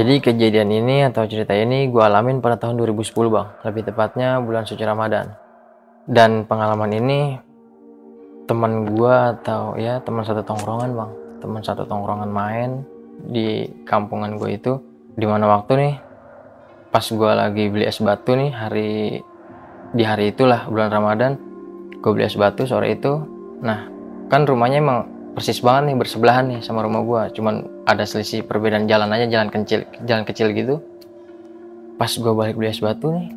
Jadi kejadian ini atau cerita ini gue alamin pada tahun 2010 bang. Lebih tepatnya bulan suci Ramadan. Dan pengalaman ini teman gue atau ya teman satu tongkrongan bang. Teman satu tongkrongan main di kampungan gue itu. Dimana waktu nih pas gue lagi beli es batu nih di hari itulah bulan Ramadan. Gue beli es batu sore itu. Nah kan rumahnya emang persis banget nih bersebelahan nih sama rumah gue, cuman ada selisih perbedaan jalan aja, jalan kecil gitu. Pas gue balik beli es batu nih,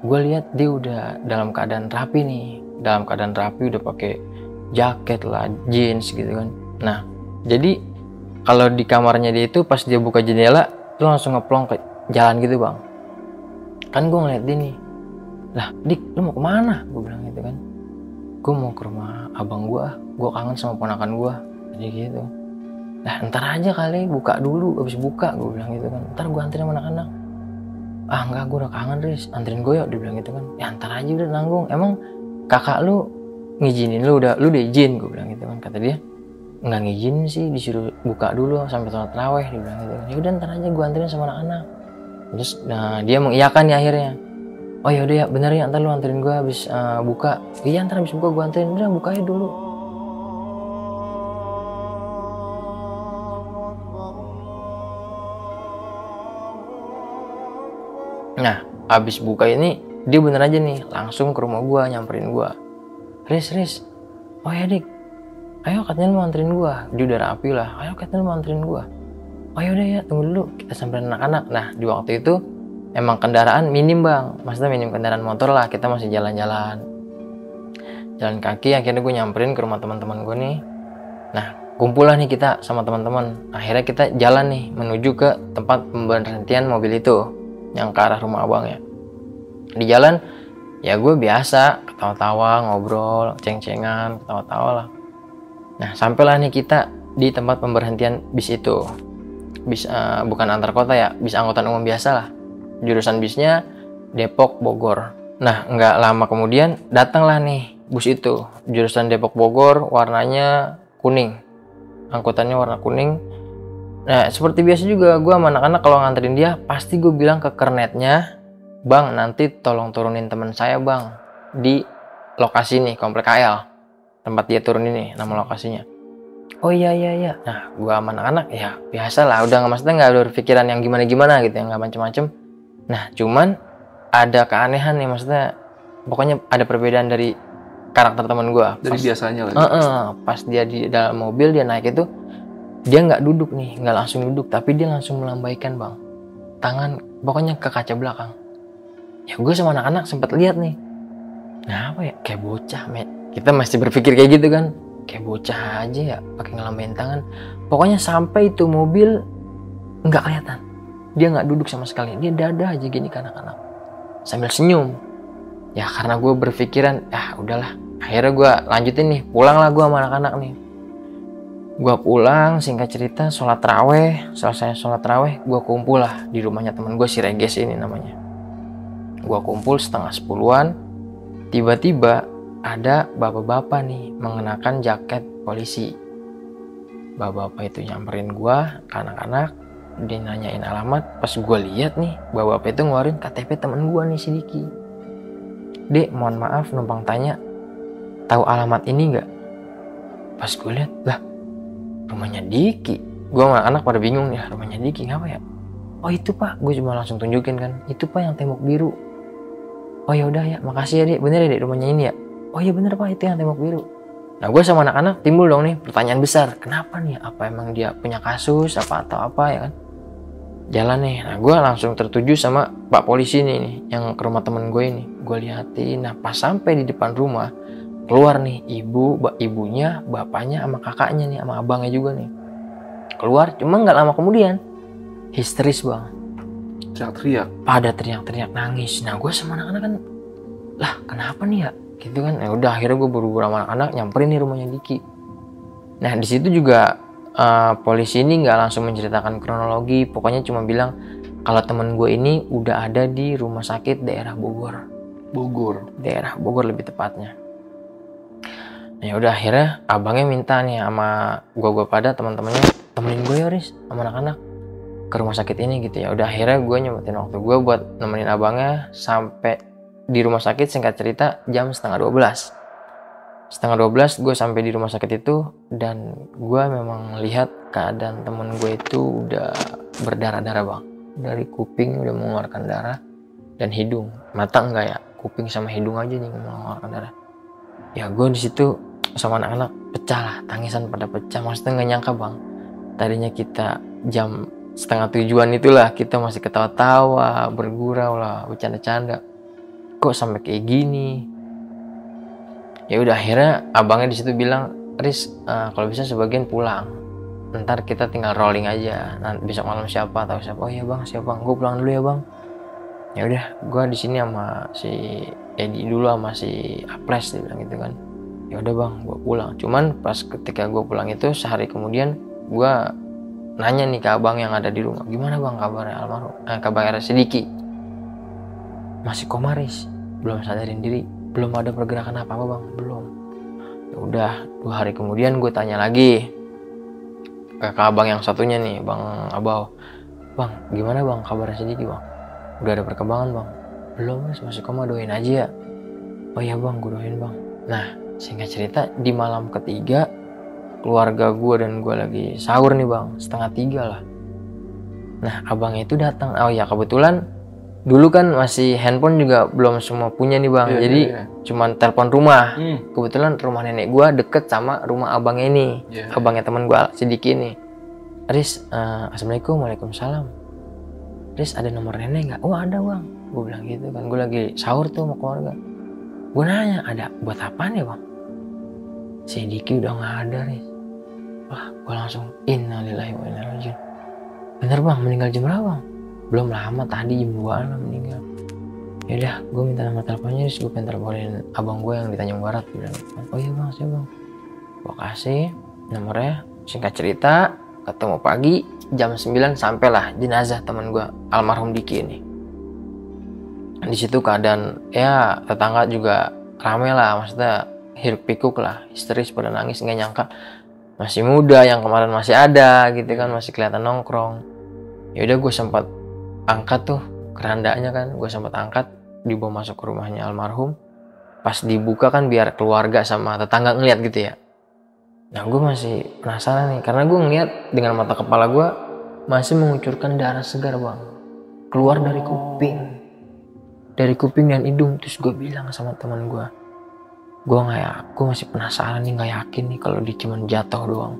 gue lihat dia udah dalam keadaan rapi udah pakai jaket lah, jeans gitu kan. Nah jadi kalau di kamarnya dia itu pas dia buka jendela itu langsung ngeplong ke jalan gitu bang. Kan gue ngeliat dia nih, lah Dik lu mau kemana, gue bilang gitu kan. Gue mau ke rumah abang gue kangen sama ponakan gue, jadi gitu. Nah ntar aja kali buka dulu, abis buka gue bilang gitu kan, ntar gue anterin sama anak-anak. Ah enggak, gue udah kangen Riz, anterin gue yuk, dia bilang gitu kan. Ya ntar aja udah nanggung, emang kakak lu ngizinin lu udah izin, gue bilang gitu kan. Kata dia nggak ngizinin sih, disuruh buka dulu sampai sholat tarawih, dia bilang gitu kan. Ya udah ntar aja gue anterin sama anak-anak. Terus nah dia mengiyakan nih akhirnya. Oh ya udah ya bener ya, ntar lu anterin gue habis buka. Iya ntar habis buka gue anterin, udah bukain dulu. Nah habis buka ini dia bener aja nih langsung ke rumah gue, nyamperin gue. Riz, oh ya Dik, ayo katanya lu anterin gue. Dia udah rapi lah, ayo katanya lu anterin gue. Oh ya udah ya, tunggu dulu, kita samperin anak-anak. Nah di waktu itu emang kendaraan minim bang, maksudnya minim kendaraan motor lah, kita masih jalan kaki. Akhirnya gue nyamperin ke rumah teman-teman gue nih. Nah kumpul lah nih kita sama teman-teman. Akhirnya kita jalan nih menuju ke tempat pemberhentian mobil itu yang ke arah rumah abang ya. Di jalan ya gue biasa ketawa-tawa, ngobrol, ceng-cengan, ketawa-tawa lah. Nah sampailah nih kita di tempat pemberhentian bis itu. Bis bukan antar kota ya, bis angkutan umum biasa lah. Jurusan bisnya Depok Bogor. Nah nggak lama kemudian datanglah nih bus itu, jurusan Depok Bogor, warnanya kuning, angkutannya warna kuning. Nah seperti biasa juga gue sama anak-anak kalau nganterin dia pasti gue bilang ke kernetnya, bang nanti tolong turunin teman saya bang di lokasi nih, komplek KL tempat dia turun ini, nama lokasinya. Oh iya. Nah gue sama anak-anak ya biasa lah, udah nggak, maksudnya nggak ada pikiran yang gimana gitu, yang nggak macem-macem. Nah cuman ada keanehan nih, maksudnya pokoknya ada perbedaan dari karakter teman gue dari biasanya lah. Pas dia di dalam mobil, dia naik itu dia nggak duduk nih, nggak langsung duduk, tapi dia langsung melambaikan bang tangan pokoknya ke kaca belakang. Ya gue sama anak-anak sempat lihat nih, nah apa ya, kayak bocah kita masih berpikir kayak gitu kan, kayak bocah aja ya pakai ngelambain tangan. Pokoknya sampai itu mobil nggak kelihatan dia nggak duduk sama sekali, dia dada aja gini ke anak-anak sambil senyum. Ya karena gue berpikiran udahlah, akhirnya gue lanjutin nih, pulang lah gue sama anak-anak nih. Gue pulang, singkat cerita sholat tarawih, selesai sholat tarawih gue kumpul lah di rumahnya temen gue, si Reges ini namanya. Gue kumpul setengah 10-an, tiba-tiba ada bapak-bapak nih mengenakan jaket polisi. Bapak-bapak itu nyamperin gue ke anak-anak, dia nanyain alamat. Pas gue lihat nih, bapak-bapak itu ngeluarin KTP temen gue nih, si Diki. Dek, mohon maaf numpang tanya, tahu alamat ini nggak? Pas gue lihat, lah rumahnya Diki. Gue sama anak pada bingung ya, rumahnya Diki ngapa ya? Oh itu pak, gue cuma langsung tunjukin kan, itu pak yang tembok biru. Oh ya udah ya, makasih ya Dek, bener ya Dek rumahnya ini ya? Oh iya bener pak, itu yang tembok biru. Nah gue sama anak-anak timbul dong nih pertanyaan besar, kenapa nih, apa emang dia punya kasus apa atau apa ya kan? Jalan nih, nah gue langsung tertuju sama pak polisi nih yang ke rumah temen gue ini. Gue liatin, nah pas sampai di depan rumah, keluar nih ibunya, bapaknya sama kakaknya nih, sama abangnya juga nih. Keluar, cuma nggak lama kemudian histeris bang, Teriak-teriak. pada teriak-teriak nangis. Nah gue sama anak-anak kan, lah kenapa nih ya gitu kan. Ya udah akhirnya gue buru-buru sama anak-anak nyamperin nih rumahnya Diki. Nah di situ juga polisi ini nggak langsung menceritakan kronologi, pokoknya cuma bilang kalau temen gue ini udah ada di rumah sakit daerah Bogor, daerah Bogor lebih tepatnya. Ya udah akhirnya abangnya minta nih sama gue pada teman-temannya, temenin gue ya Riz sama anak-anak. ke rumah sakit ini gitu ya. Udah akhirnya gue nyempetin waktu gue buat nemenin abangnya sampai di rumah sakit. Singkat cerita jam setengah 12 gue sampai di rumah sakit itu, dan gue memang lihat keadaan temen gue itu udah berdarah-darah bang. Dari kuping udah mengeluarkan darah dan hidung, mata enggak ya, kuping sama hidung aja nih mengeluarkan darah. Ya gue di situ sama anak-anak pecah lah, tangisan pada pecah. Maksudnya nggak nyangka bang, tadinya kita jam setengah 7-an itulah kita masih ketawa-tawa, bergurau lah, bercanda-canda, kok sampai kayak gini. Ya udah akhirnya abangnya di situ bilang, Riz, kalau bisa sebagian pulang, ntar kita tinggal rolling aja, nanti besok malam siapa tahu siapa. Oh iya bang, siap bang, gue pulang dulu ya bang. Ya udah, gue di sini sama si Edi dulu sama si Apres, dia bilang gitu kan. Ya udah bang, gue pulang. Cuman pas ketika gue pulang itu sehari kemudian gue nanya nih ke abang yang ada di rumah, gimana bang kabarnya almarhum, kabarnya Sidiki? Masih komaris, belum sadarin diri, belum ada pergerakan apa-apa bang, belum. Ya udah, 2 hari kemudian gue tanya lagi ke abang yang satunya nih, bang Abau, bang gimana bang kabarnya Sidiki bang? Udah ada perkembangan bang? Belum mas, masih koma, doain aja ya. Oh iya bang, gue doain bang. Nah singkat cerita di malam ketiga keluarga gue dan gue lagi sahur nih bang, 2:30 lah. Nah abangnya itu datang. Oh ya kebetulan dulu kan masih handphone juga belum semua punya nih bang, jadi cuman telepon rumah. Kebetulan rumah nenek gue deket sama rumah abangnya ini, abangnya temen gue Sidiki ini. Riz, assalamualaikum. Waalaikumsalam. Riz, ada nomor nenek nggak? Oh ada bang, gue bilang gitu kan. Gue lagi sahur tuh sama keluarga. Gue nanya, ada buat apaan ya bang? Sidiki udah nggak ada Riz. Wah, gue langsung innalillahi wa inna ilaihi raji'un. Bener bang, meninggal jam berapa bang? Belum lama, tadi jam 2-an lah meninggal. Yaudah, gue minta nomor teleponnya, terus gue pengen teleponin abang gue yang di Tanjung Barat. Dia bilang, oh iya bang, siapa bang? Gue kasih nomornya. Singkat cerita, ketemu pagi jam 9 sampailah jenazah teman gue almarhum Diki ini. Di situ keadaan ya tetangga juga rame lah, maksudnya hiruk pikuk lah, histeris pada nangis, nggak nyangka masih muda, yang kemarin masih ada gitu kan, masih kelihatan nongkrong. Ya udah gue sempat angkat tuh kerandanya kan, gue sempat angkat, dibawa masuk ke rumahnya almarhum. Pas dibuka kan biar keluarga sama tetangga ngeliat gitu ya. Nah gue masih penasaran nih, karena gue ngeliat dengan mata kepala gue masih mengucurkan darah segar bang, keluar dari kuping dan hidung. Terus gue bilang sama teman gue masih penasaran nih, nggak yakin nih kalau dia cuma jatuh doang.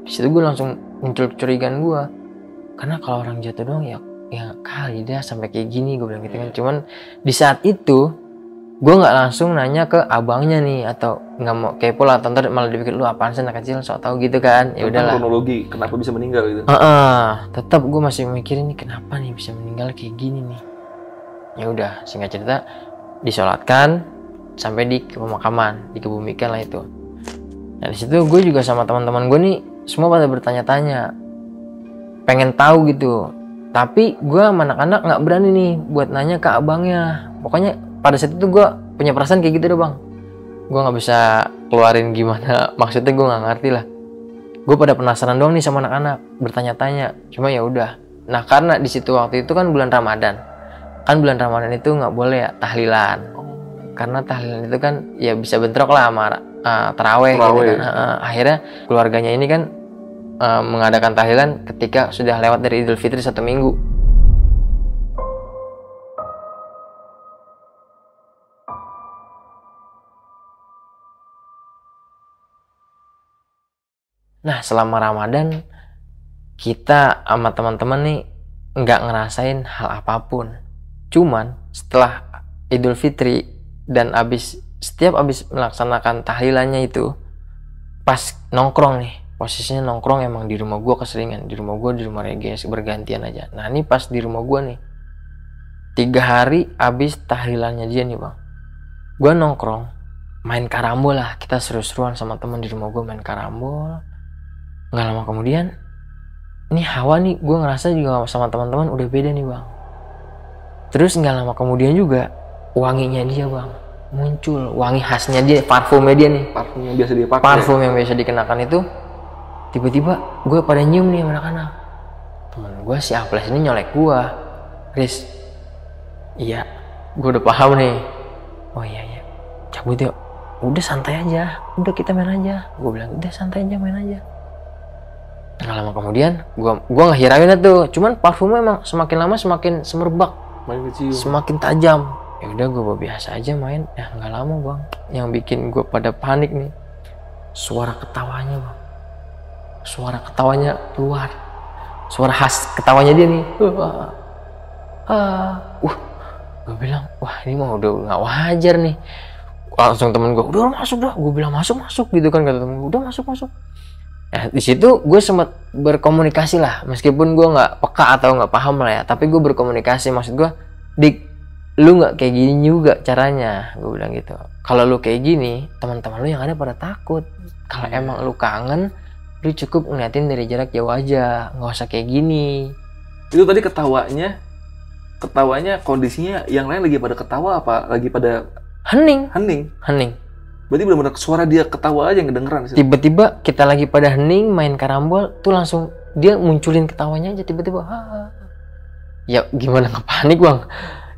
Di situ gue langsung muncul kecurigaan gue, karena kalau orang jatuh doang ya kali dia sampai kayak gini, gue bilang gitu kan. Cuman di saat itu gue nggak langsung nanya ke abangnya nih, atau nggak mau kepo lah, ntar malah dipikir lu apaan sih anak kecil sok tahu gitu kan. Ya udahlah, kronologi kenapa bisa meninggal gitu. Tetap gue masih mikirin nih kenapa nih bisa meninggal kayak gini nih. Ya udah, singkat cerita disolatkan sampai di pemakaman, dikebumikan lah itu. Nah di situ gue juga sama teman-teman gue nih semua pada bertanya-tanya, pengen tahu gitu. Tapi gue sama anak-anak nggak berani nih buat nanya ke abangnya. Pokoknya pada saat itu gue punya perasaan kayak gitu deh bang. Gue nggak bisa keluarin gimana maksudnya, gue nggak ngerti lah. Gue pada penasaran doang nih sama anak-anak, bertanya-tanya. Cuma ya udah. Nah karena di situ waktu itu kan bulan Ramadan. Kan bulan Ramadan itu nggak boleh ya tahlilan. Karena tahlilan itu kan ya bisa bentrok lah sama taraweh gitu kan. Akhirnya keluarganya ini kan mengadakan tahlilan ketika sudah lewat dari Idul Fitri 1 minggu. Nah selama Ramadan kita sama teman-teman nih nggak ngerasain hal apapun. Cuman setelah Idul Fitri dan setiap abis melaksanakan tahlilannya itu, pas nongkrong nih, posisinya nongkrong emang di rumah gue keseringan, di rumah Reges bergantian aja. Nah ini pas di rumah gue nih 3 hari abis tahlilannya dia nih bang, gue nongkrong main karambol lah, kita seru-seruan sama temen di rumah gue main karambol. Nggak lama kemudian ini hawa nih gue ngerasa juga sama teman-teman udah beda nih bang. Terus nggak lama kemudian juga wanginya dia bang muncul, wangi khasnya dia, parfumnya dia nih, parfum yang biasa dia pakai, parfum yang biasa dikenakan itu. Tiba-tiba gue pada nyium nih anak-anak. temen gue si Aples ini nyolek gue, Riz, iya gue udah paham nih. Oh iya cabut yuk, udah santai aja, udah kita main aja. Gue bilang udah santai aja, main aja. Nggak lama kemudian gue nggak hirauin tuh, cuman parfumnya emang semakin lama semakin semerbak, semakin tajam. Ya udah gue biasa aja main. Ya nggak lama bang, yang bikin gue pada panik nih, suara ketawanya bang, suara ketawanya keluar, suara khas ketawanya dia nih. Gue bilang wah ini mah udah nggak wajar nih. Langsung temen gue udah masuk dah, gue bilang masuk gitu kan, kata temen gue udah masuk. Nah di situ gue sempat berkomunikasi lah, meskipun gue nggak peka atau nggak paham lah ya, tapi gue berkomunikasi. Maksud gue, Dik, lu nggak kayak gini juga caranya, gue bilang gitu. Kalau lu kayak gini, teman-teman lu yang ada pada takut. Kalau emang lu kangen, lu cukup ngeliatin dari jarak jauh aja, nggak usah kayak gini. Itu tadi ketawanya kondisinya yang lain lagi pada ketawa apa lagi pada hening. Berarti benar-benar suara dia ketawa aja yang kedengeran sih. Tiba-tiba kita lagi pada hening main karambol tuh, langsung dia munculin ketawanya aja tiba-tiba. Ya gimana nggak panik bang?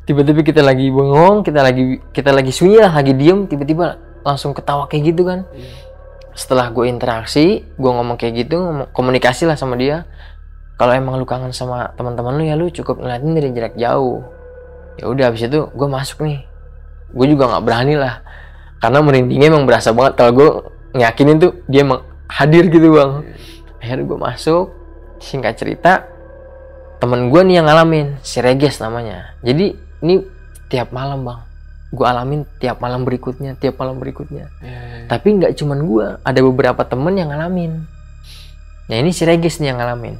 Tiba-tiba kita lagi bengong, kita lagi sunyi lah, lagi diem, tiba-tiba langsung ketawa kayak gitu kan. Setelah gue interaksi, gue ngomong kayak gitu, komunikasi lah sama dia. Kalau emang lu kangen sama teman-teman lu ya lu cukup ngeliatin dari jarak jauh. Ya udah, habis itu gue masuk nih. Gue juga nggak berani lah, karena merindingnya emang berasa banget kalau gue ngeyakinin tuh dia emang hadir gitu bang. Akhirnya gue masuk. Singkat cerita, temen gue nih yang ngalamin, si Reges namanya. Jadi ini tiap malam bang, gue alamin tiap malam berikutnya. Tapi nggak cuman gue, ada beberapa temen yang ngalamin. Nah ini si Reges nih yang ngalamin.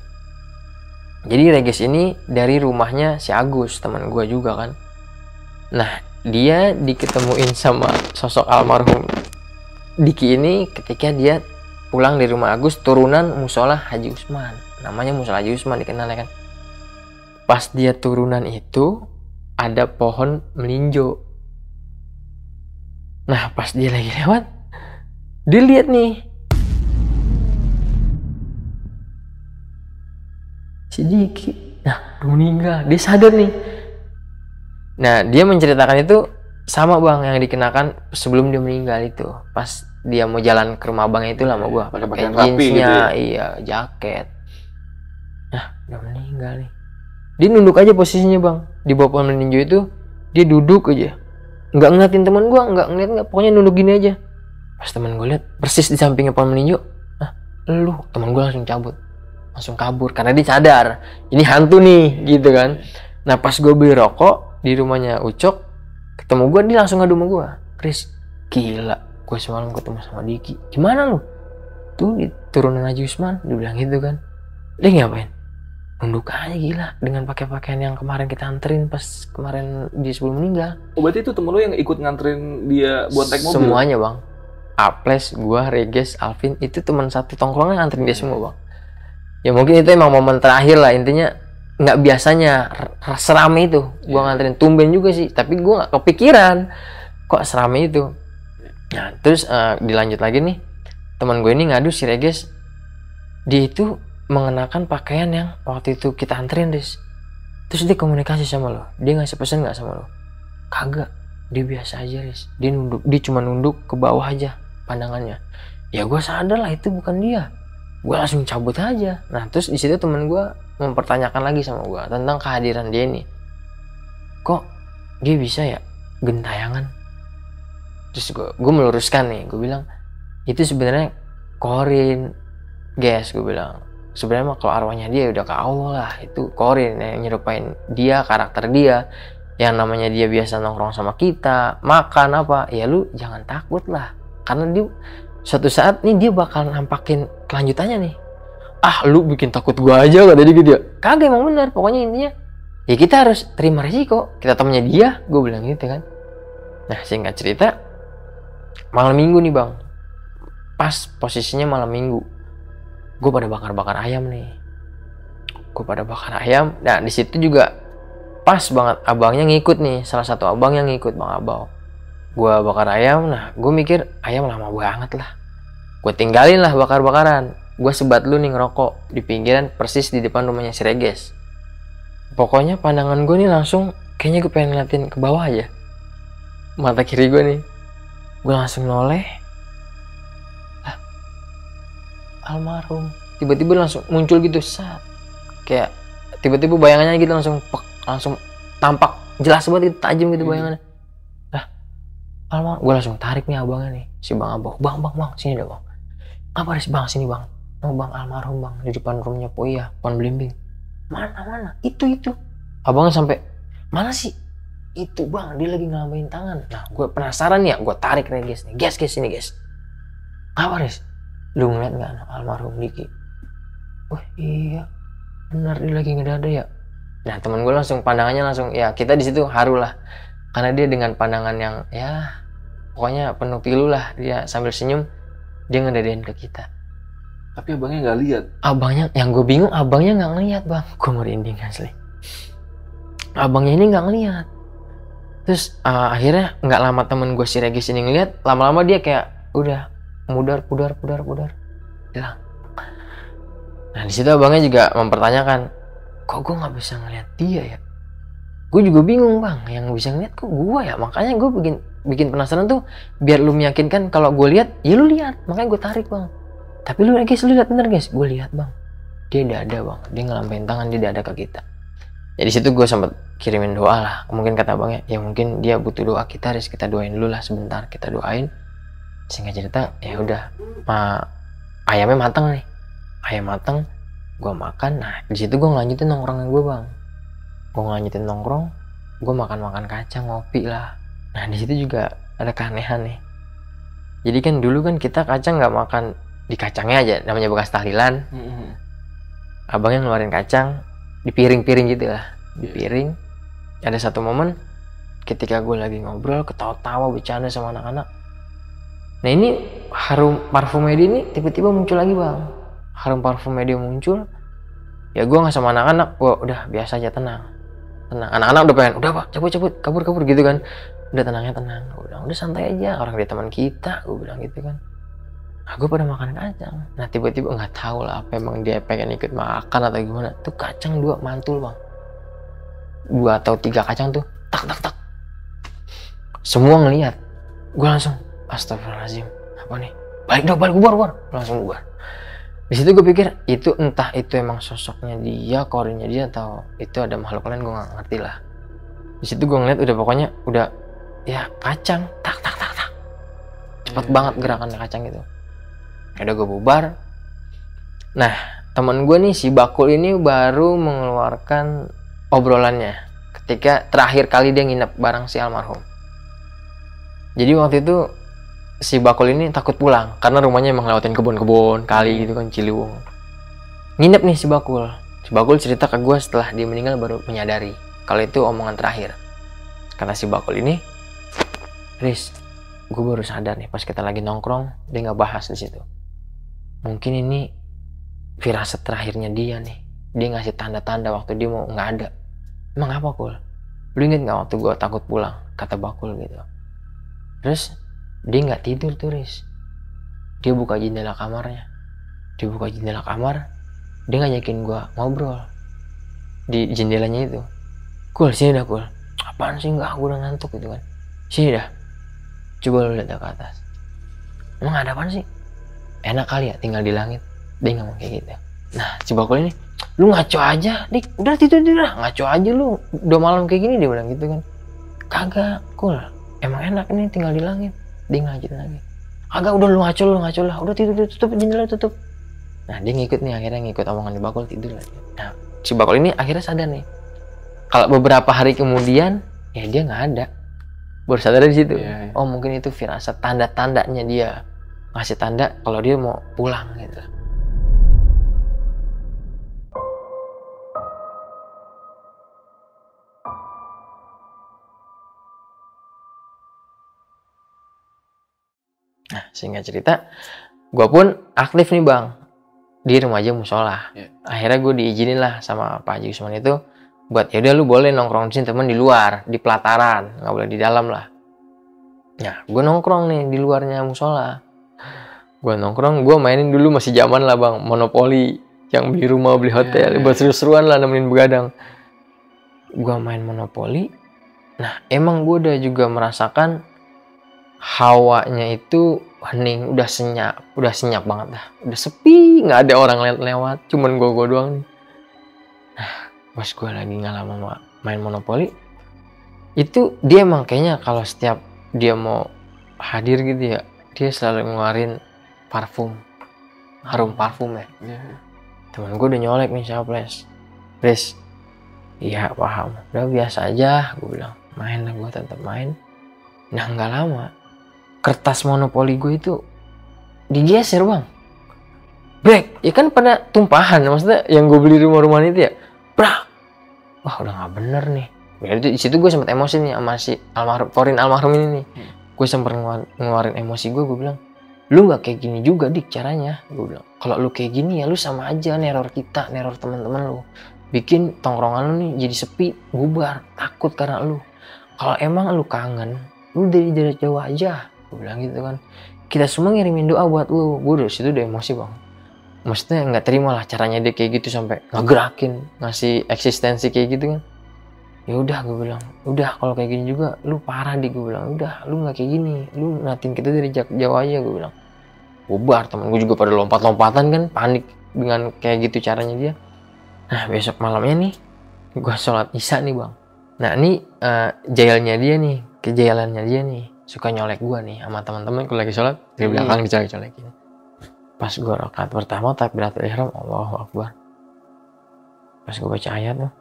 Jadi Reges ini dari rumahnya si Agus, teman gue juga kan. Nah dia diketemuin sama sosok almarhum Diki ini ketika dia pulang dari rumah Agus, turunan musola Haji Usman. Namanya musola Haji Usman, dikenal ya kan. Pas dia turunan itu ada pohon melinjo. Nah pas dia lagi lewat, dia lihat nih si Diki, nah udah meninggal. Dia sadar nih. Nah dia menceritakan itu sama bang yang dikenakan sebelum dia meninggal itu. Pas dia mau jalan ke rumah abangnya itu lah sama gua, pakai jeansnya gitu ya? Iya, jaket. Nah udah meninggal nih. Dia nunduk aja posisinya bang, di bawah pohon melinjo itu. Dia duduk aja, nggak ngeliatin teman gua, nggak, pokoknya nunduk gini aja. Pas teman gua lihat persis di sampingnya pohon melinjo, lu, teman gua langsung kabur karena dia sadar ini hantu nih gitu kan. Nah pas gue beli rokok di rumahnya Ucok, ketemu gue, dia langsung ngadu sama gue, Chris, gila gue semalam ketemu sama Diki. Gimana lu? Tuh di turunan Haji Usman, dia bilang gitu kan. Dia ngapain? Nunduk aja gila dengan pakai pakaian yang kemarin kita anterin pas kemarin dia sebelum meninggal. Oh berarti itu temen lu yang ikut nganterin dia buat naik mobil? Semuanya bang, Aples, gue, Reges, Alvin, itu teman satu tongkrongan nganterin dia semua bang. Ya mungkin itu emang momen terakhir lah, intinya nggak biasanya serame itu gue nganterin, tumben juga sih, tapi gue nggak kepikiran kok serame itu. Nah terus dilanjut lagi nih, teman gue ini ngadu si Reges, dia itu mengenakan pakaian yang waktu itu kita anterin Riz. Terus dia komunikasi sama lo, dia ngasih pesan nggak sama lo? Kagak, dia biasa aja Riz, dia cuma nunduk ke bawah aja pandangannya. Ya gue sadar lah itu bukan dia, gue langsung cabut aja. Nah terus di situ temen gue mempertanyakan lagi sama gue tentang kehadiran dia ini. Kok dia bisa ya gentayangan? Terus gue meluruskan nih, gue bilang itu sebenarnya Korin, guys. Gue bilang sebenarnya mah kalau arwahnya dia udah ke Allah lah, itu Korin yang nyerupain dia, karakter dia. Yang namanya dia biasa nongkrong sama kita, makan apa, ya lu jangan takut lah, karena dia suatu saat nih dia bakal nampakin kelanjutannya nih. Lu bikin takut gua aja, kata dia gitu ya. Kagak, emang bener, pokoknya intinya ya kita harus terima resiko, kita temennya dia, gue bilang gitu kan. Nah singkat cerita, malam minggu nih bang, pas posisinya malam minggu, gue pada bakar ayam nih. Nah di situ juga pas banget abangnya ngikut nih, salah satu abang yang ngikut, Bang Abau. Gue bakar ayam, nah gue mikir ayam lama banget lah, gue tinggalin lah bakar-bakaran. gue sebat lu nih ngerokok di pinggiran persis di depan rumahnya si Reges. Pokoknya pandangan gue nih langsung kayaknya gue pengen ngeliatin ke bawah aja. Mata kiri gue nih, gue langsung noleh. Lah, almarhum. Tiba-tiba langsung muncul gitu, saat kayak tiba-tiba bayangannya gitu langsung tampak jelas banget gitu, tajam gitu bayangannya. Lah, almarhum. Gue langsung tarik nih abangnya nih, si Bang Abah. Bang, sini dah bang. Apa sih bang, sini bang. Oh bang, almarhum bang, di depan rumahnya Poya, pohon belimbing. Mana? Itu. Abangnya sampai, mana sih? Itu bang, dia lagi ngelambain tangan. Nah, gue penasaran ya, gue tarik Reges nih. Guys, sini guys. Apa Res? Lu ngeliat nggak almarhum Diki? Wah iya, benar dia lagi ngedada ya. Nah teman gue langsung pandangannya langsung, ya kita di situ haru lah, karena dia dengan pandangan yang ya pokoknya penuh pilu lah, dia sambil senyum, dia ngedadain ke kita. Tapi abangnya nggak lihat. Abangnya, yang gue bingung abangnya nggak ngeliat bang. Gue merinding asli. Abangnya ini nggak ngeliat. Terus akhirnya nggak lama temen gue si Regis ini ngeliat, lama-lama dia kayak udah pudar hilang. Nah di situ abangnya juga mempertanyakan, kok gue nggak bisa ngeliat dia ya? Gue juga bingung bang, yang bisa ngeliat kok gue ya. Makanya gue bikin penasaran tuh, biar lu meyakinkan kalau gue lihat, ya lu lihat. Makanya gue tarik bang. Tapi lu lihat bener guys, gue lihat bang, dia dada bang, dia ngelambain tangan, dia dada ke kita. Jadi situ gue sempat kirimin doa lah, mungkin kata abangnya, ya mungkin dia butuh doa kita, Riz, kita doain dulu lah sebentar, kita doain. Singkat cerita, ya udah, ayamnya matang nih, ayam matang, gue makan. Nah di situ gue ngelanjutin nongkrongnya gue bang, gue makan kacang, ngopi lah. Nah di situ juga ada keanehan nih. Jadi kan dulu kan kita kacang nggak makan di kacangnya aja, namanya bekas tahlilan. Abangnya ngeluarin kacang di piring-piring gitu lah, di piring. Ada satu momen ketika gue lagi ngobrol, ketawa-tawa, bercanda sama anak-anak. Nah ini harum parfumnya dia ini tiba-tiba muncul lagi bang. Harum parfumnya dia muncul. Ya gue nggak sama anak-anak, gue udah biasa aja, tenang. Anak-anak udah pengen, udah pak, cabut, kabur gitu kan. Udah tenang. Udah santai aja, orang dia teman kita, gue bilang gitu kan. Gue pada makan kacang. Nah tiba-tiba nggak tahu lah apa, emang dia pengen ikut makan atau gimana. Tuh kacang 2 mantul bang. 2 atau 3 kacang tuh tak. Semua ngelihat. Gue langsung astagfirullahaladzim, apa nih? Balik bubar. Langsung bubar. Di situ gue pikir itu entah itu emang sosoknya dia, korinnya dia, atau itu ada makhluk lain, gue nggak ngerti lah. Di situ gue ngeliat udah pokoknya udah ya kacang tak. Cepet banget gerakannya kacang itu. Udah gue bubar. Nah temen gue nih si Bakul ini baru mengeluarkan obrolannya ketika terakhir kali dia nginep bareng si almarhum. Jadi waktu itu si Bakul ini takut pulang karena rumahnya emang lewatin kebun kali gitu kan, Ciliwung. Nginep nih si Bakul. Si Bakul cerita ke gue setelah dia meninggal baru menyadari kalau itu omongan terakhir. Kata si Bakul ini, Riz, gue baru sadar nih pas kita lagi nongkrong, dia nggak bahas di situ. Mungkin ini firasat terakhirnya dia nih. Dia ngasih tanda-tanda waktu dia mau nggak ada. Emang apa Kul? Lu inget nggak waktu gue takut pulang? Kata Bakul gitu. Terus dia nggak tidur tuh Riz. Dia buka jendela kamarnya. Dia ngajakin gue ngobrol di jendelanya itu. Kul, sini dah Kul. Apaan sih, nggak, gue udah ngantuk gitu kan. Sini dah, coba lu lihat ke atas. Emang ada apaan sih? Enak kali ya tinggal di langit. Dia ngomong kayak gitu. Nah si Bakul ini, lu ngaco aja Dik, udah tidur lah, ngaco aja lu, udah malam kayak gini, dia bilang gitu kan. Kagak Kul, emang enak ini tinggal di langit. Dia ngajutin lagi, kagak, udah lu ngaco lah, udah tidur, tutup jendela, tutup. Nah dia akhirnya ngikut omongan di Bakul, tidur lagi. Nah si Bakul ini akhirnya sadar nih, kalau beberapa hari kemudian ya dia nggak ada. Baru sadar di situ. Yeah. Oh mungkin itu firasat, tanda-tandanya dia ngasih tanda kalau dia mau pulang gitu. Nah singkat cerita, gue pun aktif nih bang di remaja musola. Yeah. Akhirnya gue diizinin lah sama Pak Haji Usman itu buat, ya udah lu boleh nongkrong di sini temen, di luar, di pelataran, nggak boleh di dalam lah. Nah gue nongkrong nih di luarnya musola. Gue nongkrong, gue mainin dulu masih zaman lah bang, monopoli, yang beli rumah, beli hotel, buat seru-seruan lah nemenin begadang. Gue main monopoli. Nah emang gue udah juga merasakan hawanya itu hening, udah senyap banget dah, udah sepi, nggak ada orang lewat, cuman gue doang nih. Nah pas gue lagi ngalamin main monopoli, itu dia emang kayaknya kalau setiap dia mau hadir gitu ya, dia selalu ngeluarin parfum, harum parfum ya. Temen gue udah nyolek nih siapa Ples. Iya paham, udah biasa aja, gue bilang. Main lah, gue tetap main. Nah nggak lama, kertas monopoli gue itu digeser bang. Break, ya kan pada tumpahan, maksudnya yang gue beli rumah-rumahan itu ya. Brak, wah udah nggak bener nih. Ya, di situ gue sempet emosi nih sama si almarhum ini nih. Gue sempet ngeluarin emosi gue bilang, lu nggak kayak gini juga dik caranya. Gue bilang, kalau lu kayak gini ya lu sama aja neror kita, neror teman-teman lu, bikin tongkrongan lu nih jadi sepi, bubar, takut karena lu. Kalau emang lu kangen, lu dari jauh aja. Gue bilang gitu kan. Kita semua ngirimin doa buat lu. Gue dari situ udah emosi bang. Maksudnya nggak terima lah caranya dia kayak gitu sampai ngegerakin, ngasih eksistensi kayak gitu kan. Ya udah gue bilang, udah kalau kayak gini juga lu parah dik, gue bilang. Udah lu nggak kayak gini, lu natin kita dari jauh aja, gue bilang. Bubar, temen gue juga pada lompat-lompatan kan, panik dengan kayak gitu caranya dia. Nah besok malamnya nih gue sholat isya nih bang. Nah ini jailnya dia nih, kejayalannya dia nih, suka nyolek gue nih sama teman-teman. Gue lagi sholat dari belakang dicolek-colekin. Pas gue rakaat pertama takbiratul ihram, Allahu Akbar. Pas gue baca ayat tuh,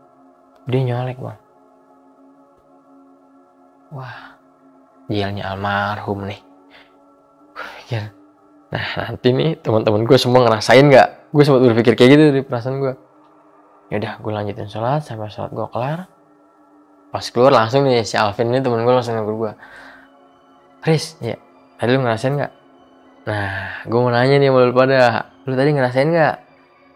dia nyolek bang. Wah, jailnya almarhum nih. Pikir, nah nanti nih teman-teman gue semua ngerasain nggak? Gue sempat berpikir kayak gitu di perasaan gue. Yaudah, gue lanjutin sholat sampai sholat gue kelar. Pas keluar langsung nih si Alvin ini temen gue langsung negur gue. Riz, ya tadi lu ngerasain nggak? Nah, gue mau nanya nih sama lu pada, lu tadi ngerasain nggak?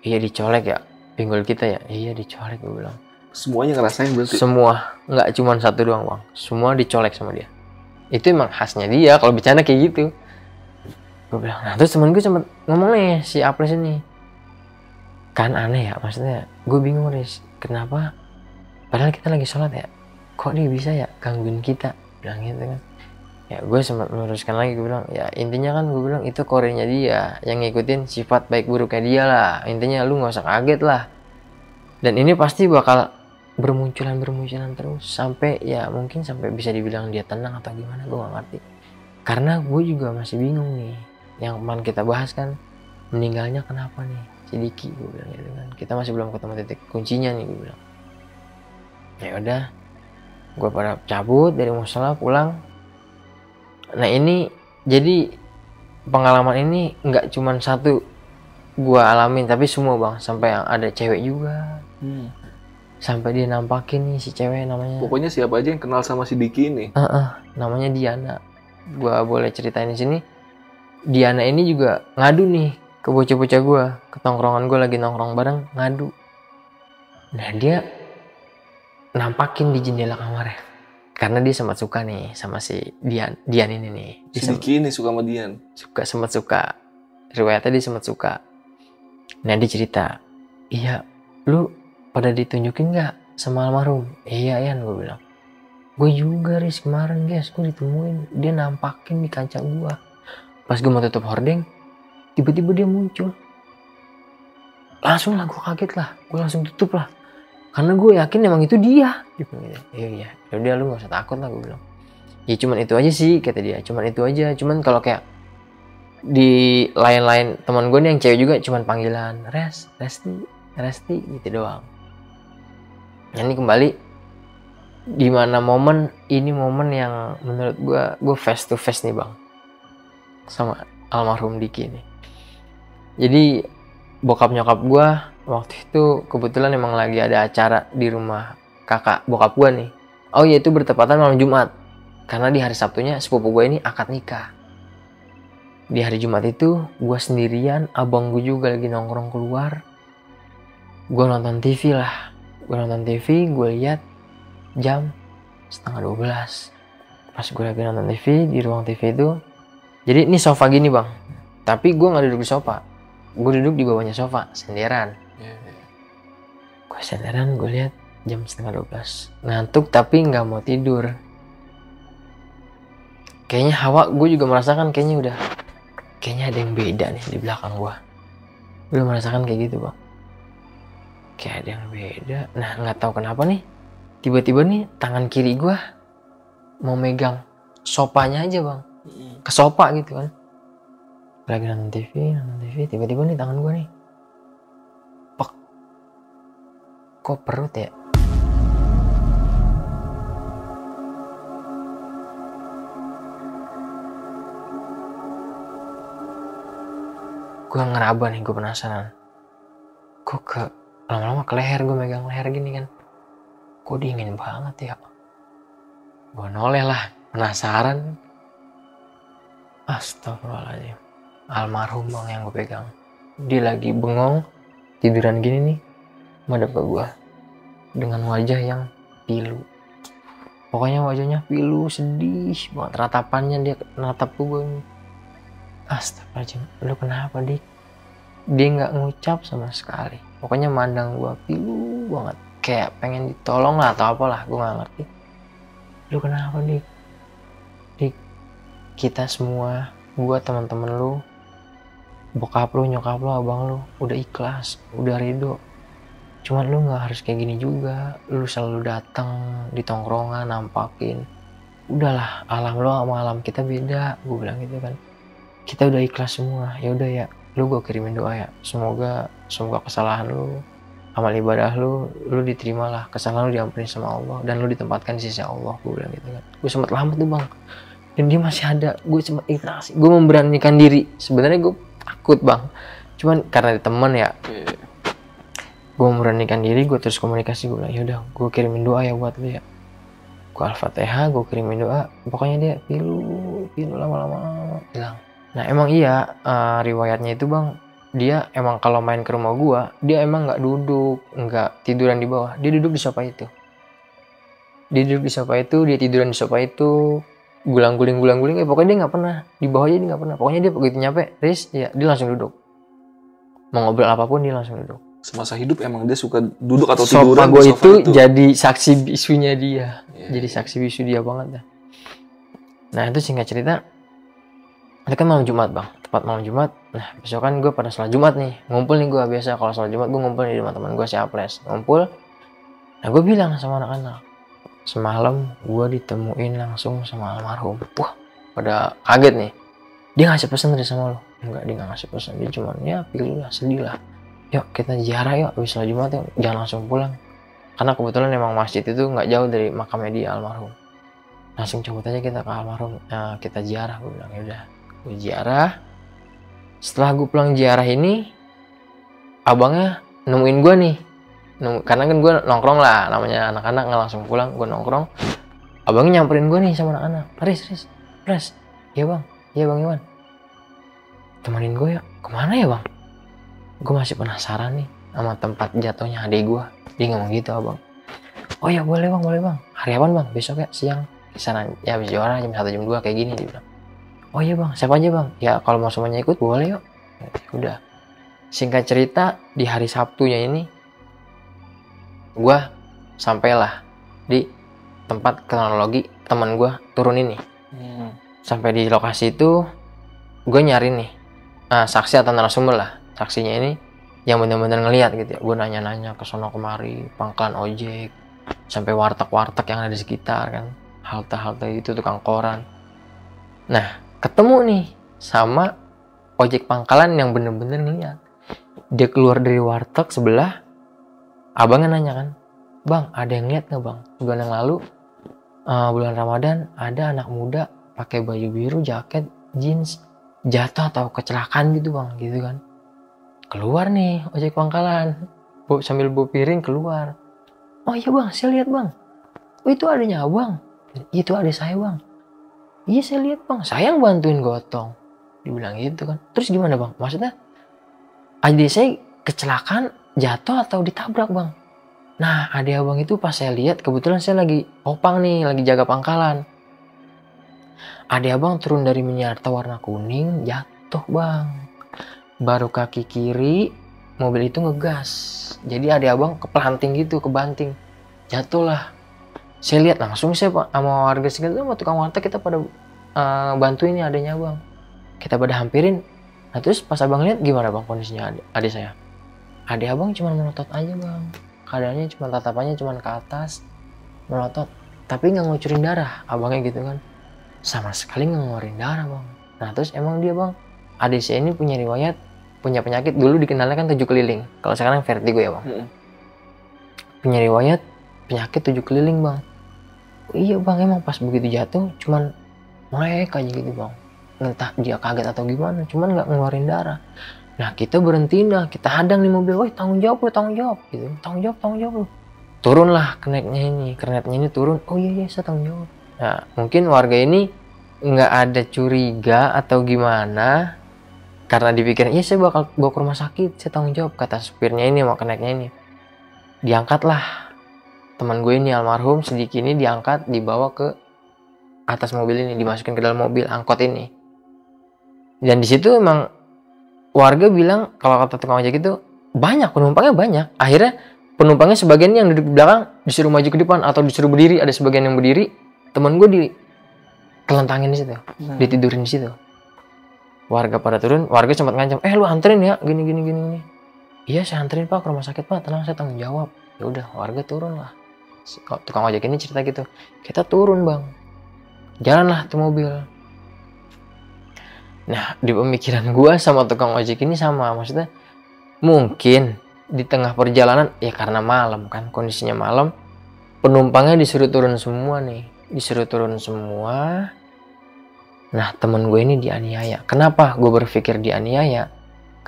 Iya dicolek ya, pinggul kita ya. Iya dicolek, gue bilang. Semuanya ngerasain berarti? Semua, nggak cuma satu doang bang. Semua dicolek sama dia. Itu emang khasnya dia kalau bercanda kayak gitu. Gue bilang, nah terus temen gue sempet ngomong nih si Aples ini. Kan aneh ya, maksudnya gue bingung Riz, kenapa padahal kita lagi sholat ya, kok dia bisa ya gangguin kita, bilang gitu kan. Ya gue sempat meluruskan lagi, gue bilang ya intinya kan gue bilang itu korenya dia yang ngikutin sifat baik buruknya dia lah, intinya lu nggak usah kaget lah. Dan ini pasti bakal bermunculan terus sampai ya mungkin sampai bisa dibilang dia tenang atau gimana, gue nggak ngerti. Karena gue juga masih bingung nih, yang kemarin kita bahas kan meninggalnya kenapa nih si Diki, gue bilang gitu kan. Kita masih belum ketemu titik kuncinya nih, gue bilang. Ya udah, gue pada cabut dari musola pulang. Nah ini jadi pengalaman ini nggak cuma satu gue alamin, tapi semua bang, sampai yang ada cewek juga. Sampai dia nampakin nih si cewek namanya. Pokoknya siapa aja yang kenal sama si Diki ini. Namanya Diana. Gue boleh ceritain di sini. Diana ini juga ngadu nih ke bocah-bocah gue, ke tongkrongan gue lagi nongkrong bareng, ngadu. Nah dia nampakin di jendela kamarnya. Karena dia sempat suka nih sama si Dian ini nih. Si Diki ini suka sama Dian? Sempat suka. Riwayatnya dia sempat suka. Nah dia cerita, iya lu pada ditunjukin gak sama almarhum? Iya Yan, gue bilang. Gue juga Riz kemarin guys, gue ditemuin. Dia nampakin di kaca gue. Pas gue mau tutup hordeng, tiba-tiba dia muncul. Langsung lah gue kaget lah. Gue langsung tutup lah. Karena gue yakin emang itu dia. Iya. Udah lu gak usah takut lah, gue bilang. Ya cuman itu aja sih, kata dia. Cuman itu aja. Cuman kalau kayak di lain-lain teman gue nih yang cewek juga cuman panggilan Resti gitu doang. Nah, ini kembali di mana momen ini, momen yang menurut gue face to face nih bang sama almarhum Diki ini. Jadi bokap nyokap gue waktu itu kebetulan emang lagi ada acara di rumah kakak bokap gue nih. Oh iya, itu bertepatan malam Jumat. Karena di hari Sabtunya sepupu gue ini akad nikah. Di hari Jumat itu gue sendirian, abang gue juga lagi nongkrong keluar. Gue nonton TV lah. Gue nonton TV, gue lihat jam 11:30. Pas gue lagi nonton TV, di ruang TV itu, jadi ini sofa gini bang. Tapi gue nggak duduk di sofa. Gue duduk di bawahnya sofa, senderan. Gue senderan, gue lihat jam 11:30. Ngantuk tapi nggak mau tidur. Kayaknya hawa, gue juga merasakan kayaknya ada yang beda nih di belakang gue. Gue merasakan kayak gitu bang. Kayak ada yang beda. Nah nggak tahu kenapa nih. Tiba-tiba nih tangan kiri gue mau megang sopanya aja bang. Ke sofa gitu kan. Lagi nonton TV. Tiba-tiba nih tangan gue nih. Pek. Kok perut ya? Gue ngeraba nih, gue penasaran. Kok lama-lama ke leher, gue megang leher gini kan. Kok dingin banget ya? Gue noleh lah, penasaran. Astagfirullahaladzim. Almarhum bang yang gue pegang. Dia lagi bengong, tiduran gini nih. Madep ke gue. Dengan wajah yang pilu. Pokoknya wajahnya pilu, sedih banget. Ratapannya dia natap gue nih. Astagfirullahaladzim, lu kenapa dik? Dia nggak ngucap sama sekali. Pokoknya mandang gue pilu banget. Kayak pengen ditolong lah atau apalah, gue nggak ngerti. Lu kenapa dik? Dik, kita semua, gue teman-teman lu, bokap lu, nyokap lu, abang lu, udah ikhlas, udah ridho. Cuman lu nggak harus kayak gini juga. Lu selalu datang di tongkrongan, nampakin. Udahlah, alam lu sama alam kita beda. Gue bilang gitu kan. Kita udah ikhlas semua. Ya udah ya, lu gue kirimin doa ya. Semoga kesalahan lu, amal ibadah lu diterimalah. Kesalahan lu diampuni sama Allah dan lu ditempatkan di sisi Allah. Gue bilang gitu kan. Gue sempat lambat tuh bang. Dan dia masih ada. Gue sempat ikhlas. Gue memberanikan diri. Sebenarnya gue takut bang. Cuman karena ada teman ya. Gue memberanikan diri. Gue terus komunikasi. Gue bilang ya udah. Gue kirimin doa ya buat lu ya. Gue Al-Fatihah. Gue kirimin doa. Pokoknya dia pilu lama-lama hilang. Nah emang iya riwayatnya itu bang, dia emang kalau main ke rumah gua, dia emang nggak duduk, nggak tiduran di bawah, dia duduk di sofa itu. Dia tiduran di sofa itu, gulang-guling, pokoknya dia nggak pernah, di bawah aja dia nggak pernah. Pokoknya dia begitu nyampe, dia langsung duduk. Mau ngobrol apapun dia langsung duduk. Semasa hidup emang dia suka duduk atau sofa tiduran gua di sofa itu. Jadi saksi bisunya dia, jadi saksi bisu dia banget dah. Nah itu singkat cerita. Itu kan malam Jumat bang, tepat malam Jumat. Nah besok kan gue pada sholat Jumat nih, ngumpul nih gue biasa kalau sholat Jumat gue ngumpul nih di rumah teman gue si Aples, ngumpul. Nah gue bilang sama anak-anak, semalam gue ditemuin langsung sama almarhum. Wah pada kaget nih, dia ngasih pesan dari sama lo. Enggak, dia nggak ngasih pesan, dia cuman ya pilih lah, sedih lah. Yuk kita ziarah yuk, habis sholat Jumat yuk, jangan langsung pulang. Karena kebetulan emang masjid itu nggak jauh dari makamnya dia almarhum. Langsung cabut aja kita ke almarhum, kita ziarah. Gue bilang ya udah. Gue ziarah. Setelah gue pulang ziarah ini, abangnya nemuin gue nih. Karena kan gue nongkrong lah, namanya anak-anak nggak langsung pulang, gue nongkrong. Abangnya nyamperin gue nih sama anak-anak. Res, iya bang Iwan, temenin gue ya. Kemana ya bang? Gue masih penasaran nih sama tempat jatuhnya adik gue. Dia ngomong gitu abang. Oh ya boleh bang. Hari apa bang? Besok ya siang. Kesana ya habis juara jam 1 jam 2 kayak gini dia bilang. Oh iya bang, siapa aja bang? Ya kalau mau semuanya ikut boleh yuk. Ya, udah. Singkat cerita di hari Sabtunya ini, gue sampailah di tempat kronologi teman gue turun ini. Sampai di lokasi itu, gue nyari nih saksi atau narasumber lah. Saksinya ini yang benar-benar ngelihat gitu ya. Gue nanya-nanya ke sono kemari, pangkalan ojek, sampai warteg-warteg yang ada di sekitar kan, halte-halte itu, tukang koran. Nah ketemu nih sama ojek pangkalan yang bener-bener ngeliat. Dia keluar dari warteg sebelah, abangnya nanya kan, bang ada yang lihat nggak bang, bulan yang lalu bulan Ramadan ada anak muda pakai baju biru, jaket, jeans, jatuh atau kecelakaan gitu bang, gitu kan. Keluar nih ojek pangkalan, sambil bawa piring keluar. Oh iya bang, saya lihat bang. Oh itu adanya abang, itu adik saya bang. Iya saya lihat bang, saya yang bantuin gotong. Dibilang gitu kan. Terus gimana bang? Maksudnya adik saya kecelakaan, jatuh atau ditabrak bang? Nah adik abang itu pas saya lihat, kebetulan saya lagi opang nih, lagi jaga pangkalan. Adik abang turun dari Miniarta warna kuning, jatuh bang. Baru kaki kiri mobil itu ngegas. Jadi adik abang kepelanting gitu, kebanting. Jatuh lah. Saya lihat langsung saya pak sama warga sekitar sama tukang warteg kita pada bantuin nih adanya abang. Kita pada hampirin. Nah terus pas abang lihat gimana bang kondisinya adik saya? Adik abang cuma melotot aja bang. Keadaannya cuma tatapannya cuma ke atas melotot. Tapi nggak ngucurin darah abangnya gitu kan. Sama sekali nggak ngeluarin darah bang. Nah terus emang dia bang, adik saya ini punya riwayat, punya penyakit dulu dikenalnya kan 7 keliling. Kalau sekarang vertigo ya bang. Punya riwayat penyakit 7 keliling bang. Oh, iya bang emang pas begitu jatuh cuman melek aja gitu bang. Entah dia kaget atau gimana, cuman nggak ngeluarin darah. Nah kita berhentiin dah, kita hadang di mobil, woi tanggung jawab gitu, tanggung jawab. Turunlah kernetnya ini turun. Oh iya saya tanggung jawab. Nah mungkin warga ini nggak ada curiga atau gimana, karena dipikir iya saya bakal bawa ke rumah sakit, saya tanggung jawab, kata supirnya ini sama kernetnya ini. Diangkatlah teman gue ini almarhum Sidiki ini, diangkat dibawa ke atas mobil ini, dimasukin ke dalam mobil angkot ini. Dan di situ emang warga bilang kalau kata tukang ojek itu banyak penumpangnya banyak. Akhirnya penumpangnya sebagian yang duduk di belakang disuruh maju ke depan atau disuruh berdiri, ada sebagian yang berdiri. Temen gue kelentangin di situ, ditidurin di situ. Warga pada turun, warga sempat ngancam, lu anterin ya, gini. Iya saya anterin pak ke rumah sakit pak, tenang saya tanggung jawab. Ya udah warga turun lah. Tukang ojek ini cerita gitu, kita turun bang, jalanlah tuh mobil. Nah di pemikiran gue sama tukang ojek ini sama, maksudnya mungkin di tengah perjalanan ya karena malam kan, kondisinya malam, penumpangnya disuruh turun semua. Nah temen gue ini dianiaya. Kenapa gue berpikir dianiaya?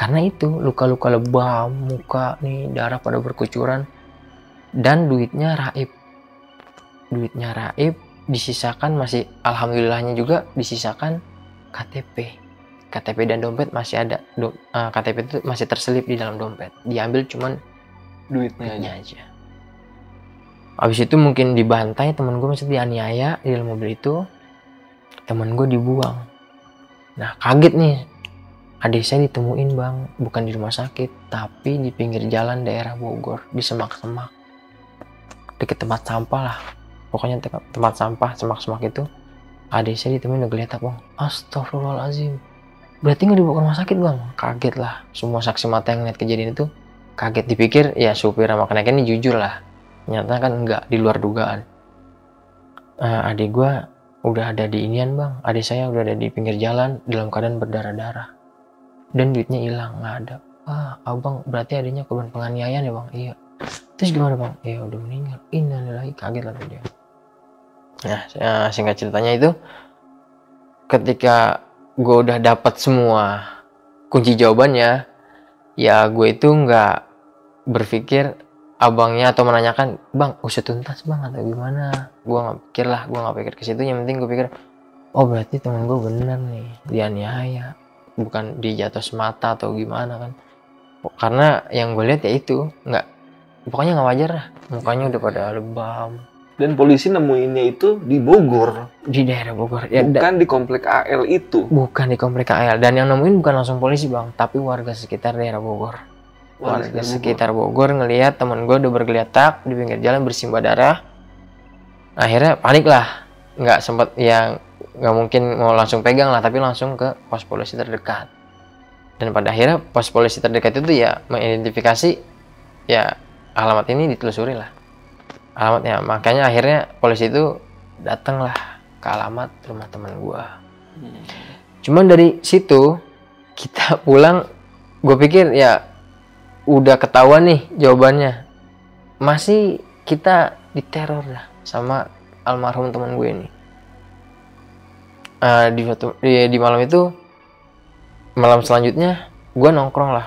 Karena itu luka-luka lebam, muka nih darah pada berkucuran, dan duitnya raib, disisakan masih, alhamdulillahnya juga disisakan KTP dan dompet masih ada. KTP itu masih terselip di dalam dompet, diambil cuman duitnya aja. Abis itu mungkin dibantai, temen gue masih dianiaya di dalam mobil itu, temen gue dibuang. Nah kaget nih, adik saya ditemuin bang, bukan di rumah sakit, tapi di pinggir jalan daerah Bogor, di semak-semak, deket tempat sampah lah, pokoknya tempat sampah semak-semak itu. Adik saya ditemuin udah geletak bang. Astagfirullahaladzim, berarti nggak dibawa ke rumah sakit bang? Kaget lah, semua saksi mata yang lihat kejadian itu kaget, dipikir ya supir sama kenaik ini jujur lah, nyata kan enggak, di luar dugaan. Adik gue udah ada di inian bang, adik saya udah ada di pinggir jalan dalam keadaan berdarah-darah dan duitnya hilang, nggak ada. Abang berarti adiknya korban penganiayaan ya bang? Iya. Terus gimana bang? Ya udah meninggal. Innalillahi, kaget lah dia. Nah singkat ceritanya itu, ketika gue udah dapat semua kunci jawabannya, ya gue itu nggak berpikir abangnya atau menanyakan bang usut tuntas bang atau gimana. Gue nggak pikir ke situ. Yang penting gue pikir, oh berarti temen gue bener nih dianiaya, bukan dijatuh semata atau gimana kan. Karena yang gue lihat ya itu pokoknya nggak wajar lah, mukanya udah pada lebam. Dan polisi nemuinnya itu di Bogor, di daerah Bogor ya, bukan di komplek AL itu. Bukan di komplek AL, dan yang nemuin bukan langsung polisi bang, tapi warga sekitar daerah Bogor. Warga sekitar Bogor ngelihat temen gue udah bergeletak di pinggir jalan bersimbah darah. Akhirnya panik lah, nggak mungkin mau langsung pegang lah, tapi langsung ke pos polisi terdekat. Dan pada akhirnya pos polisi terdekat itu ya mengidentifikasi ya alamat ini, ditelusuri lah alamatnya. Makanya akhirnya polisi itu datang lah ke alamat rumah teman gue. Cuman dari situ kita pulang, gue pikir ya udah ketahuan nih jawabannya, masih kita diteror lah sama almarhum teman gue ini. Di malam itu, malam selanjutnya gue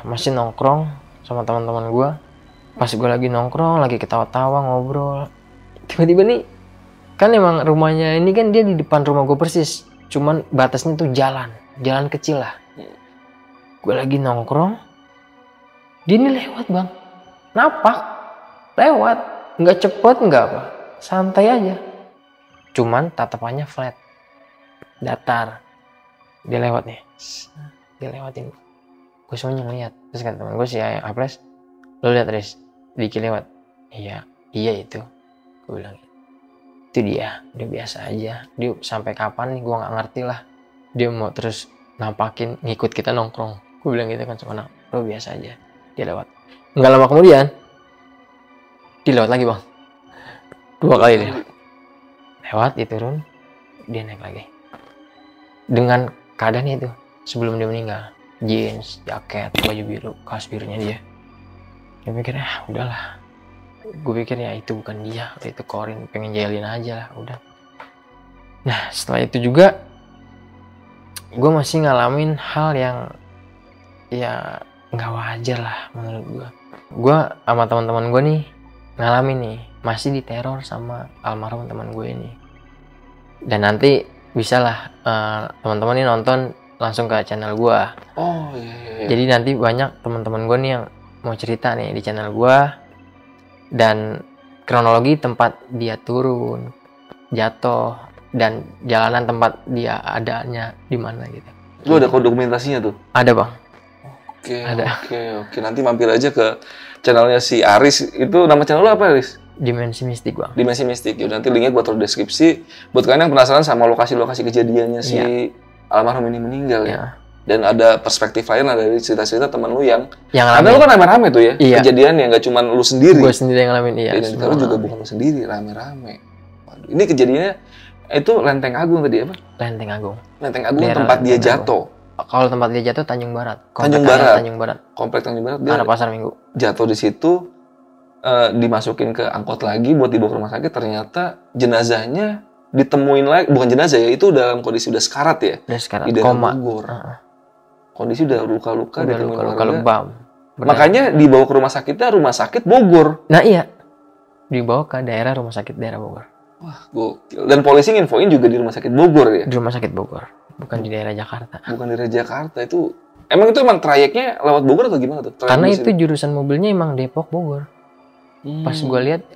masih nongkrong sama teman-teman gue. Pas gue lagi nongkrong, lagi ketawa-tawa ngobrol, tiba-tiba nih kan emang rumahnya ini kan dia di depan rumah gue persis, cuman batasnya tuh jalan kecil lah. Gue lagi nongkrong, dia ini lewat bang, napak lewat, nggak cepet nggak apa, santai aja, cuman tatapannya flat, datar. Dia lewat nih, dilewatin. Gue semuanya ngeliat. Terus kata temen gue si Apres, lo liat Riz, Diki lewat. Iya itu. Gue bilang itu dia biasa aja. Dia sampai kapan nih gue nggak ngerti lah. Dia mau terus nampakin ngikut kita nongkrong. Gue bilang gitu kan sama anak, lo biasa aja. Dia lewat. Nggak lama kemudian, dia lewat lagi bang. 2 kali dia lewat, dia turun, dia naik lagi. Dengan keadaannya itu, sebelum dia meninggal, jeans, jaket, baju biru, kaos birunya dia. Dia pikir udahlah. Gue pikir ya itu bukan dia, itu Corin pengen jailin aja lah, udah. Nah setelah itu juga, gue masih ngalamin hal yang ya nggak wajar lah menurut gue. Gue sama teman-teman gue nih ngalamin nih masih diteror sama almarhum teman gue ini. Dan nanti bisa lah teman-teman ini nonton langsung ke channel gue. Oh iya. Jadi nanti banyak teman-teman gue nih yang mau cerita nih di channel gue dan kronologi tempat dia turun, jatuh, dan jalanan tempat dia adanya di mana gitu. Lu ada dokumentasinya tuh? Ada bang. Oke. Nanti mampir aja ke channelnya si Aris. Itu nama channel lu apa, Aris? Dimensi Mistik bang. Dimensi Mistik. Ya nanti linknya gua taruh di deskripsi. Buat kalian yang penasaran sama lokasi-lokasi kejadiannya si almarhum ini meninggal ya. Dan ada perspektif lain lah dari cerita-cerita teman lu yang karena lu kan rame-rame tuh ya. Iya. Kejadian yang nggak cuma lu sendiri. Gue sendiri yang ngalamin Dan lu juga bukan lu sendiri, rame-rame. Waduh, ini kejadiannya itu Lenteng Agung tadi apa? Lenteng Agung. Lenteng Agung tempat dia jatuh. Kalau tempat dia jatuh Tanjung Barat. Tanjung Barat. Komplek Tanjung Barat. Dia Pasar Minggu. Jatuh di situ, dimasukin ke angkot lagi buat dibawa ke rumah sakit. Ternyata jenazahnya ditemuin lagi, bukan jenazah ya, itu dalam kondisi udah sekarat ya. Udah sekarat. Di daerah Bogor. Kondisi udah luka-luka. Udah luka lebam. Makanya dibawa ke rumah sakit Bogor. Nah iya, dibawa ke rumah sakit daerah Bogor. Wah, gokil. Dan polisi nginfoin juga di rumah sakit Bogor ya? Di rumah sakit Bogor, bukan di daerah Jakarta. Bukan di daerah Jakarta, itu emang trayeknya lewat Bogor atau gimana tuh? Karena itu jurusan mobilnya emang Depok Bogor. Pas gue lihat,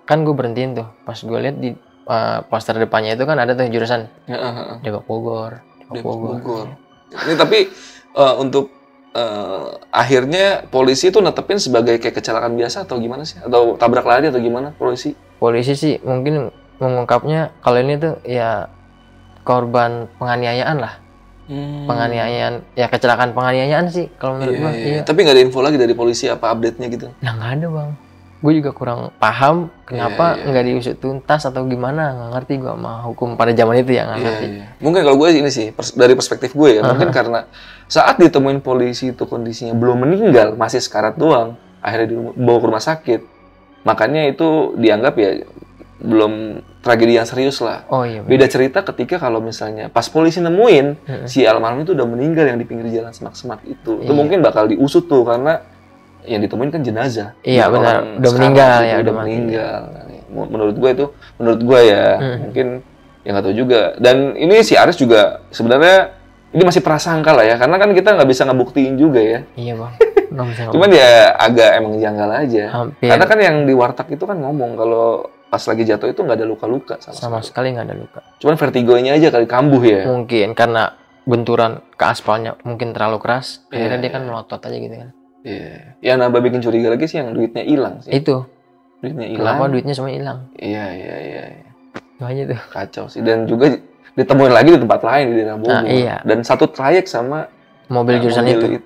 kan gue berhentiin tuh. Pas gue lihat di poster depannya itu kan ada tuh jurusan Depok Bogor. Ini tapi untuk akhirnya polisi itu netepin sebagai kayak kecelakaan biasa atau gimana sih? Atau tabrak lari atau gimana polisi? Polisi sih mungkin mengungkapnya kalau ini tuh ya korban penganiayaan lah. Penganiayaan, ya kecelakaan penganiayaan sih kalau menurut gua. Iya. Tapi nggak ada info lagi dari polisi apa update-nya gitu? Nah nggak ada bang. Gue juga kurang paham kenapa nggak diusut tuntas atau gimana, nggak ngerti gue sama hukum pada zaman itu ya, nggak ngerti. Mungkin kalau gue ini sih dari perspektif gue ya, mungkin karena saat ditemuin polisi itu kondisinya belum meninggal, masih sekarat doang, akhirnya dibawa ke rumah sakit, makanya itu dianggap ya belum tragedi yang serius lah. Oh iya. Beda cerita ketika kalau misalnya pas polisi nemuin si almarhum itu udah meninggal yang di pinggir jalan semak-semak itu mungkin bakal diusut tuh karena yang ditemuin kan jenazah. Iya benar, udah meninggal ya, udah meninggal. Menurut gue ya, mungkin yang nggak tahu juga. Dan ini si Aris juga sebenarnya ini masih prasangka lah ya, karena kan kita nggak bisa ngebuktiin juga ya. Iya bang. Nggak bisa. Cuman ya agak emang janggal aja. Hampir. Karena kan yang di warteg itu kan ngomong kalau pas lagi jatuh itu nggak ada luka-luka sama sekali nggak ada luka. Cuman vertigonya aja kali kambuh ya. Mungkin karena benturan ke aspalnya mungkin terlalu keras, akhirnya dia kan melotot aja gitu kan. Iya. Yang nambah bikin curiga lagi sih yang duitnya hilang sih. Itu. Duitnya hilang. Kenapa duitnya semua hilang? Iya. Makanya tuh. Kacau sih. Dan juga ditemuin lagi di tempat lain di daerah Bogor. Nah, iya. Dan satu trayek sama mobil jurusan itu.